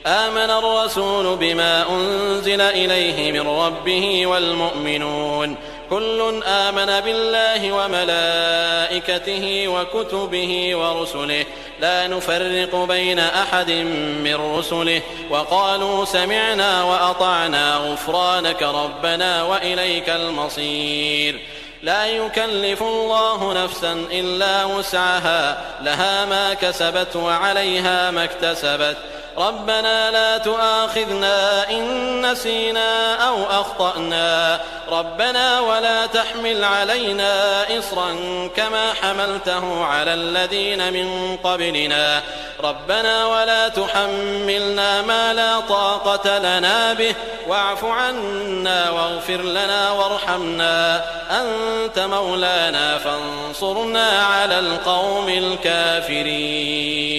آمن الرسول بما أنزل إليه من ربه والمؤمنون كل آمن بالله وملائكته وكتبه ورسله لا نفرق بين أحد من رسله وقالوا سمعنا وأطعنا غفرانك ربنا وإليك المصير. لا يكلف الله نفسا إلا وسعها لها ما كسبت وعليها ما اكتسبت ربنا لا تؤاخذنا إن نسينا أو أخطأنا ربنا ولا تحمل علينا إصرا كما حملته على الذين من قبلنا ربنا ولا تحملنا ما لا طاقة لنا به واعف عنا واغفر لنا وارحمنا أنت مولانا فانصرنا على القوم الكافرين.